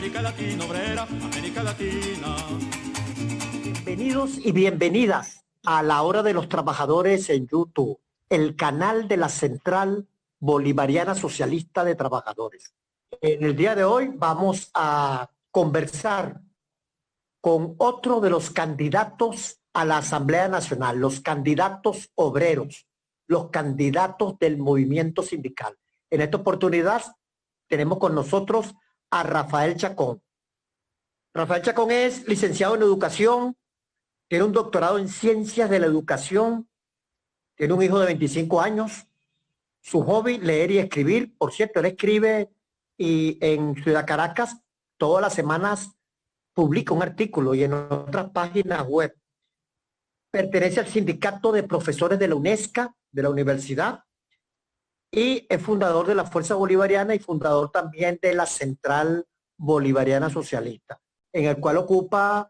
América Latina obrera, América Latina. Bienvenidos y bienvenidas a La Hora de los Trabajadores en YouTube, el canal de la Central Bolivariana Socialista de Trabajadores. En el día de hoy vamos a conversar con otro de los candidatos a la Asamblea Nacional, los candidatos obreros, los candidatos del movimiento sindical. En esta oportunidad tenemos con nosotros a Rafael Chacón. Rafael Chacón es licenciado en Educación, tiene un doctorado en Ciencias de la Educación, tiene un hijo de 25 años, su hobby, leer y escribir. Por cierto, él escribe y en Ciudad Caracas todas las semanas publica un artículo y en otras páginas web. Pertenece al Sindicato de Profesores de la UNESCO, de la universidad, y es fundador de la Fuerza Bolivariana y fundador también de la Central Bolivariana Socialista, en el cual ocupa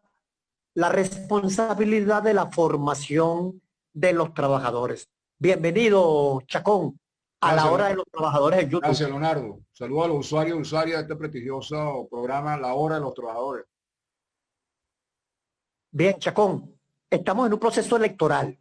la responsabilidad de la formación de los trabajadores. Bienvenido, Chacón, a La Hora de los Trabajadores en YouTube. Gracias, Leonardo. Saludos a los usuarios y usuarias de este prestigioso programa La Hora de los Trabajadores. Bien, Chacón, estamos en un proceso electoral.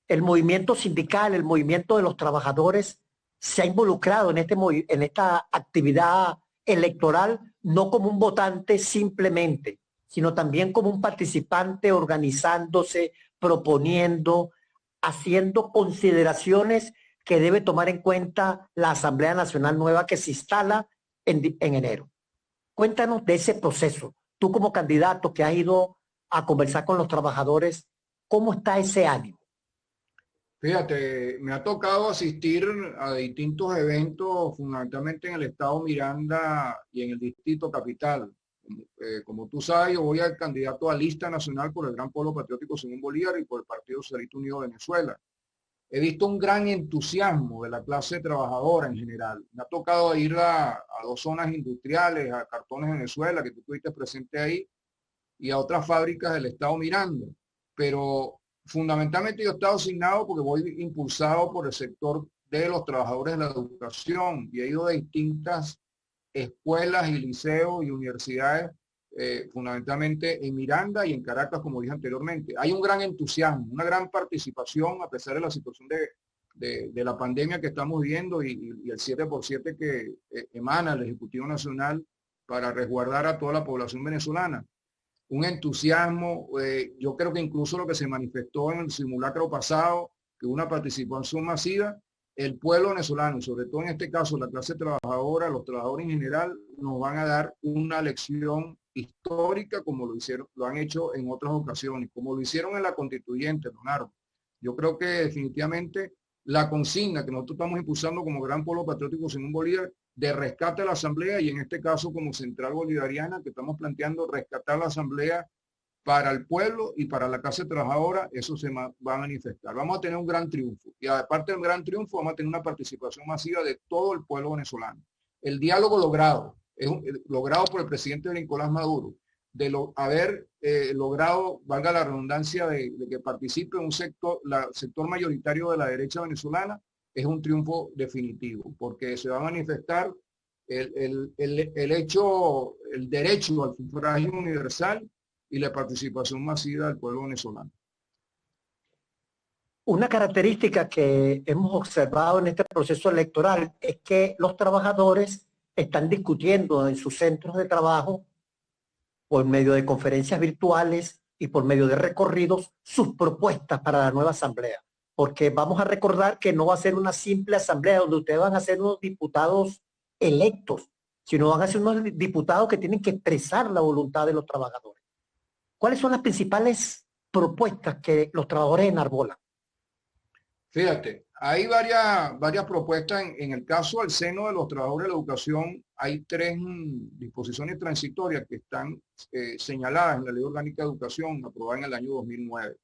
El movimiento sindical, el movimiento de los trabajadores se ha involucrado en esta actividad electoral no como un votante simplemente, sino también como un participante organizándose, proponiendo, haciendo consideraciones que debe tomar en cuenta la Asamblea Nacional nueva que se instala en enero. Cuéntanos de ese proceso. Tú como candidato que has ido a conversar con los trabajadores, ¿cómo está ese ánimo? Fíjate, me ha tocado asistir a distintos eventos, fundamentalmente en el estado Miranda y en el distrito capital. Como tú sabes, yo voy al candidato a lista nacional por el Gran Polo Patriótico Simón Bolívar y por el Partido Socialista Unido de Venezuela. He visto un gran entusiasmo de la clase trabajadora en general. Me ha tocado ir a dos zonas industriales, a Cartones Venezuela, que tú estuviste presente ahí, y a otras fábricas del estado Miranda. Pero fundamentalmente yo he estado asignado porque voy impulsado por el sector de los trabajadores de la educación y he ido a distintas escuelas y liceos y universidades, fundamentalmente en Miranda y en Caracas, como dije anteriormente. Hay un gran entusiasmo, una gran participación a pesar de la situación de la pandemia que estamos viviendo y el 7x7 que emana el Ejecutivo Nacional para resguardar a toda la población venezolana. Un entusiasmo, yo creo que incluso lo que se manifestó en el simulacro pasado, que una participación masiva, el pueblo venezolano, sobre todo en este caso la clase trabajadora, los trabajadores en general, nos van a dar una lección histórica como lo han hecho en otras ocasiones, como lo hicieron en la constituyente, Leonardo. Yo creo que definitivamente la consigna que nosotros estamos impulsando como Gran Polo Patriótico Simón Bolívar de rescate a la Asamblea y en este caso como Central Bolivariana que estamos planteando rescatar la Asamblea para el pueblo y para la clase trabajadora, eso se va a manifestar. Vamos a tener un gran triunfo y aparte del gran triunfo vamos a tener una participación masiva de todo el pueblo venezolano. El diálogo logrado, logrado por el presidente Nicolás Maduro, de haber logrado, valga la redundancia, de que participe un sector mayoritario de la derecha venezolana, es un triunfo definitivo, porque se va a manifestar el derecho al sufragio universal y la participación masiva del pueblo venezolano. Una característica que hemos observado en este proceso electoral es que los trabajadores están discutiendo en sus centros de trabajo por medio de conferencias virtuales y por medio de recorridos sus propuestas para la nueva asamblea. Porque vamos a recordar que no va a ser una simple asamblea donde ustedes van a ser unos diputados electos, sino van a ser unos diputados que tienen que expresar la voluntad de los trabajadores. ¿Cuáles son las principales propuestas que los trabajadores enarbolan? Fíjate, hay varias propuestas. En el caso del seno de los trabajadores de la educación, hay 3 disposiciones transitorias que están señaladas en la Ley Orgánica de Educación, aprobada en el año 2009.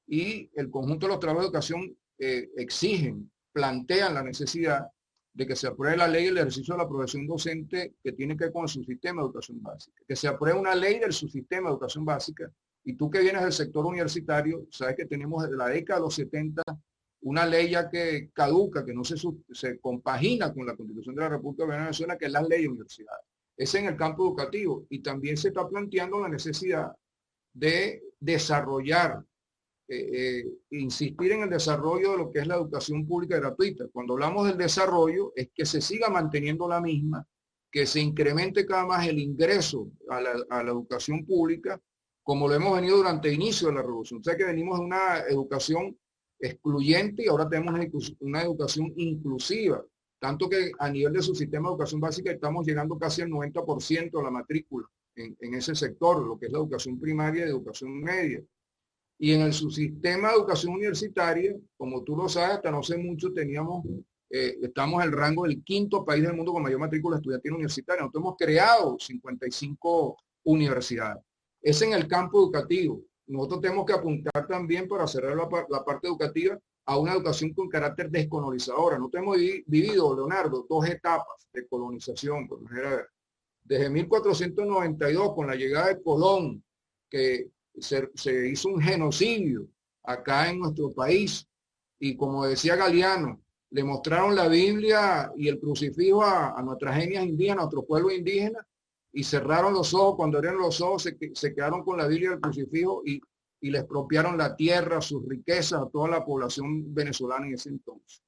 Y el conjunto de los trabajadores de educación plantean la necesidad de que se apruebe la ley del ejercicio de la profesión docente que tiene que ver con el subsistema de educación básica, que se apruebe una ley del subsistema de educación básica. Y tú que vienes del sector universitario, sabes que tenemos desde la década de los 70 una ley ya que caduca, que no se compagina con la Constitución de la República de Venezuela, que es la ley de universidades. Es en el campo educativo. Y también se está planteando la necesidad de desarrollar, insistir en el desarrollo de lo que es la educación pública gratuita. Cuando hablamos del desarrollo, es que se siga manteniendo la misma, que se incremente cada vez más el ingreso a la educación pública, como lo hemos venido durante el inicio de la revolución. O sea que venimos de una educación excluyente y ahora tenemos una educación inclusiva. Tanto que a nivel de su sistema de educación básica estamos llegando casi al 90% de la matrícula en ese sector, lo que es la educación primaria y educación media. Y en el subsistema de educación universitaria, como tú lo sabes, hasta no hace mucho estamos en el rango del 5º país del mundo con mayor matrícula estudiantil universitaria. Nosotros hemos creado 55 universidades. Es en el campo educativo. Nosotros tenemos que apuntar también, para cerrar la parte educativa, a una educación con carácter descolonizadora. Nosotros hemos vivido, Leonardo, 2 etapas de colonización. Por ejemplo, desde 1492, con la llegada de Colón, que se hizo un genocidio acá en nuestro país, y como decía Galeano, le mostraron la Biblia y el crucifijo a nuestras etnias indígenas, a nuestro pueblo indígena, y cerraron los ojos. Cuando abrieron los ojos se quedaron con la Biblia y el crucifijo y le expropiaron la tierra, sus riquezas a toda la población venezolana en ese entonces.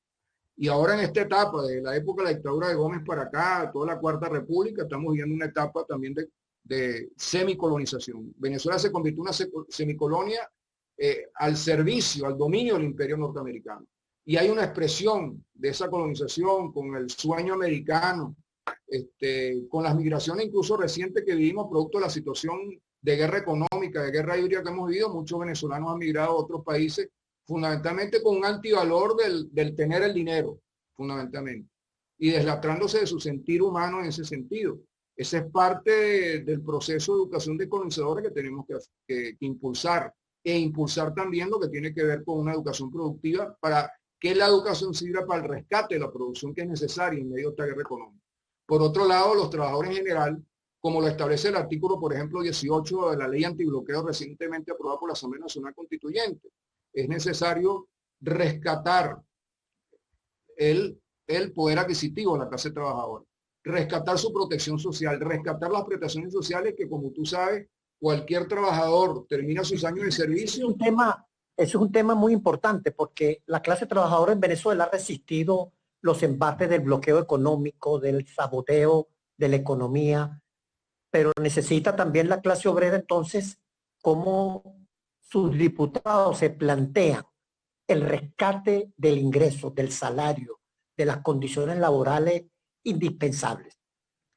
Y ahora en esta etapa, de la época de la dictadura de Gómez para acá, toda la Cuarta República, estamos viviendo una etapa también de semicolonización. Venezuela se convirtió en una semicolonia al servicio, al dominio del imperio norteamericano. Y hay una expresión de esa colonización con el sueño americano, con las migraciones incluso recientes que vivimos producto de la situación de guerra económica, de guerra híbrida que hemos vivido. Muchos venezolanos han migrado a otros países, fundamentalmente con un antivalor del tener el dinero, fundamentalmente, y deslastrándose de su sentir humano en ese sentido. Ese es parte del proceso de educación descolonizadora que tenemos que impulsar, e impulsar también lo que tiene que ver con una educación productiva, para que la educación sirva para el rescate de la producción que es necesaria en medio de esta guerra económica. Por otro lado, los trabajadores en general, como lo establece el artículo, por ejemplo, 18 de la ley antibloqueo recientemente aprobada por la Asamblea Nacional Constituyente, es necesario rescatar el poder adquisitivo de la clase trabajadora, rescatar su protección social, rescatar las prestaciones sociales que, como tú sabes, cualquier trabajador termina sus años de servicio. Eso es un tema muy importante, porque la clase trabajadora en Venezuela ha resistido los embates del bloqueo económico, del saboteo de la economía, pero necesita también la clase obrera entonces cómo sus diputados se plantean el rescate del ingreso, del salario, de las condiciones laborales indispensables.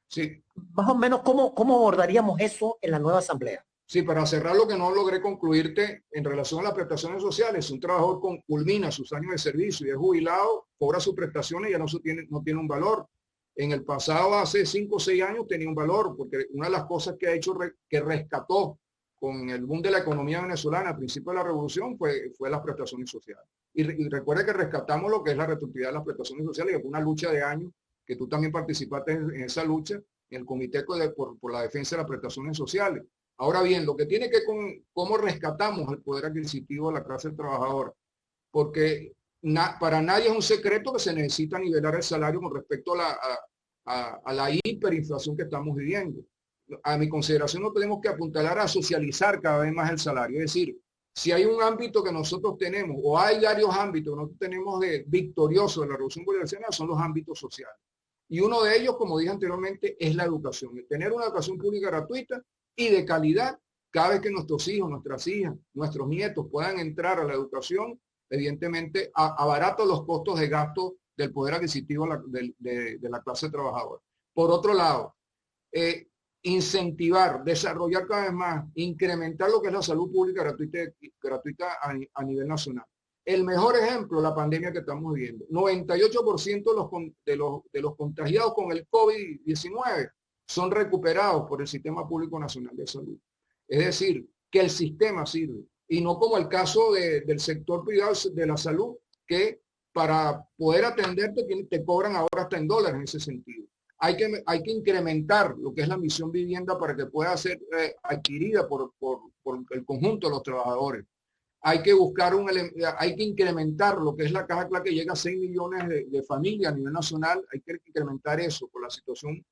Sí. Más o menos, ¿cómo abordaríamos eso en la nueva asamblea? Sí, para cerrar lo que no logré concluirte en relación a las prestaciones sociales, un trabajador culmina sus años de servicio y es jubilado, cobra sus prestaciones y ya no tiene un valor. En el pasado, hace 5 o 6 años, tenía un valor, porque una de las cosas que ha hecho, que rescató con el boom de la economía venezolana al principio de la revolución, fue las prestaciones sociales. Y recuerde que rescatamos lo que es la retroactividad de las prestaciones sociales, que fue una lucha de años, que tú también participaste en esa lucha, en el Comité por la Defensa de las Prestaciones Sociales. Ahora bien, lo que tiene que ver con cómo rescatamos el poder adquisitivo de la clase trabajadora, porque para nadie es un secreto que se necesita nivelar el salario con respecto a la hiperinflación que estamos viviendo. A mi consideración, no tenemos que apuntalar a socializar cada vez más el salario. Es decir, si hay un ámbito que nosotros tenemos, o hay varios ámbitos que nosotros tenemos de victorioso de la revolución bolivariana, son los ámbitos sociales. Y uno de ellos, como dije anteriormente, es la educación. El tener una educación pública gratuita y de calidad, cada vez que nuestros hijos, nuestras hijas, nuestros nietos puedan entrar a la educación, evidentemente abarata los costos de gasto del poder adquisitivo de la clase trabajadora. Por otro lado, incentivar, desarrollar cada vez más, incrementar lo que es la salud pública gratuita a nivel nacional. El mejor ejemplo, la pandemia que estamos viviendo. 98% de los contagiados con el COVID-19 son recuperados por el Sistema Público Nacional de Salud. Es decir, que el sistema sirve. Y no como el caso del sector privado de la salud, que para poder atenderte te cobran ahora hasta en dólares en ese sentido. Hay que incrementar lo que es la misión vivienda para que pueda ser adquirida por el conjunto de los trabajadores. Hay que hay que incrementar lo que es la caja que llega a 6 millones de familias a nivel nacional. Hay que incrementar eso por la situación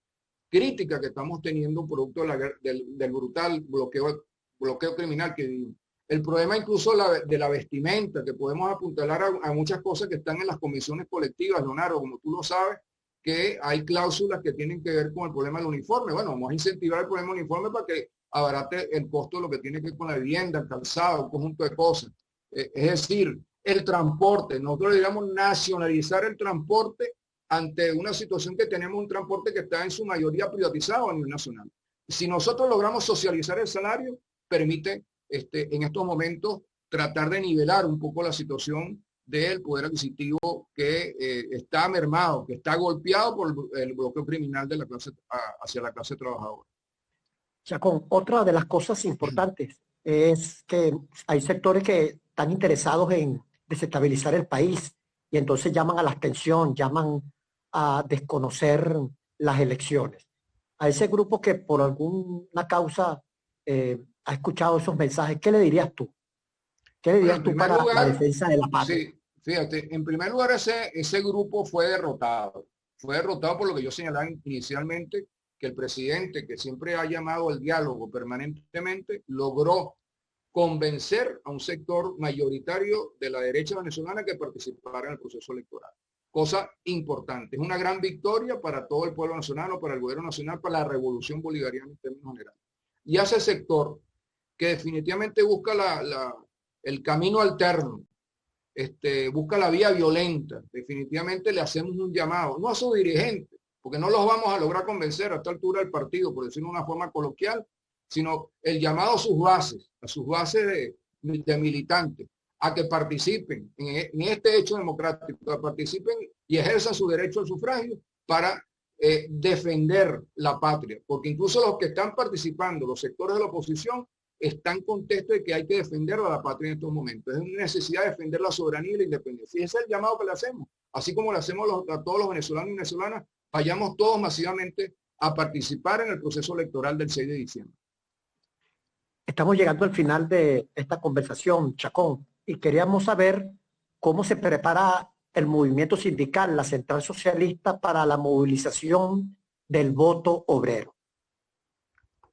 crítica que estamos teniendo producto de del brutal bloqueo criminal que vivimos. El problema incluso de la vestimenta, que podemos apuntalar a muchas cosas que están en las comisiones colectivas, Leonardo, como tú lo sabes, que hay cláusulas que tienen que ver con el problema del uniforme. Bueno, vamos a incentivar el problema del uniforme para que abarate el costo de lo que tiene que ver con la vivienda, el calzado, un conjunto de cosas. Es decir, el transporte, nosotros deberíamos nacionalizar el transporte ante una situación que tenemos un transporte que está en su mayoría privatizado a nivel nacional. Si nosotros logramos socializar el salario, permite en estos momentos tratar de nivelar un poco la situación del poder adquisitivo que está mermado, que está golpeado por el bloqueo criminal de la clase, hacia la clase trabajadora. Chacón, otra de las cosas importantes es que hay sectores que están interesados en desestabilizar el país y entonces llaman a la abstención, llaman a desconocer las elecciones. A ese grupo que por alguna causa ha escuchado esos mensajes, ¿qué le dirías tú? ¿Qué le dirías tú para la defensa de la patria? Sí, fíjate, en primer lugar ese grupo fue derrotado. Fue derrotado por lo que yo señalaba inicialmente, que el presidente, que siempre ha llamado al diálogo permanentemente, logró convencer a un sector mayoritario de la derecha venezolana que participara en el proceso electoral. Cosa importante. Es una gran victoria para todo el pueblo venezolano, para el gobierno nacional, para la revolución bolivariana en términos generales. Y a ese sector que definitivamente busca el camino alterno, busca la vía violenta, definitivamente le hacemos un llamado, no a sus dirigentes, porque no los vamos a lograr convencer a esta altura del partido, por decirlo de una forma coloquial, sino el llamado a sus bases de militantes, a que participen en este hecho democrático, a que participen y ejerzan su derecho al sufragio para defender la patria, porque incluso los que están participando, los sectores de la oposición, están contentos de que hay que defender a la patria en estos momentos. Es una necesidad de defender la soberanía y la independencia. Y ese es el llamado que le hacemos. Así como le hacemos a todos los venezolanos y venezolanas, vayamos todos masivamente a participar en el proceso electoral del 6 de diciembre. Estamos llegando al final de esta conversación, Chacón, y queríamos saber cómo se prepara el movimiento sindical, la Central Socialista, para la movilización del voto obrero.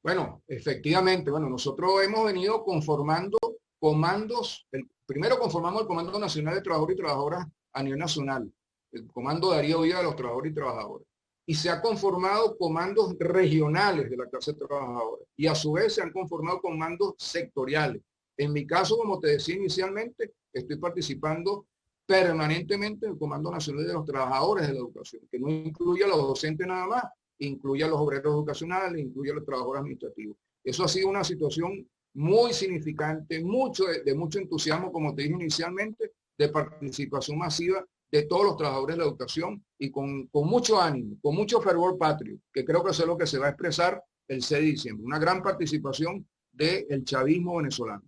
Bueno, efectivamente, nosotros hemos venido conformando comandos. Primero conformamos el Comando Nacional de Trabajadores y Trabajadoras a nivel nacional, el Comando Darío Villa de los Trabajadores y Trabajadoras. Y se ha conformado comandos regionales de la clase trabajadora. Y a su vez se han conformado comandos sectoriales. En mi caso, como te decía inicialmente, estoy participando permanentemente en el Comando Nacional de los Trabajadores de la Educación, que no incluye a los docentes nada más, incluye a los obreros educacionales, incluye a los trabajadores administrativos. Eso ha sido una situación muy significante, de mucho entusiasmo, como te dije inicialmente, de participación masiva de todos los trabajadores de la educación y con mucho ánimo, con mucho fervor patrio, que creo que eso es lo que se va a expresar el 6 de diciembre. Una gran participación del chavismo venezolano.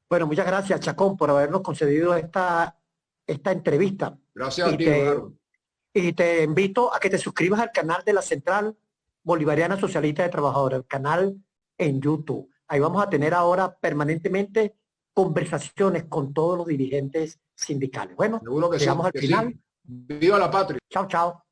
Bueno, muchas gracias, Chacón, por habernos concedido esta entrevista. Gracias a ti, Eduardo. Y te invito a que te suscribas al canal de la Central Bolivariana Socialista de Trabajadores, el canal en YouTube. Ahí vamos a tener ahora permanentemente conversaciones con todos los dirigentes sindicales. Bueno, seguro que llegamos al final. Sí. ¡Viva la patria! Chao, chao.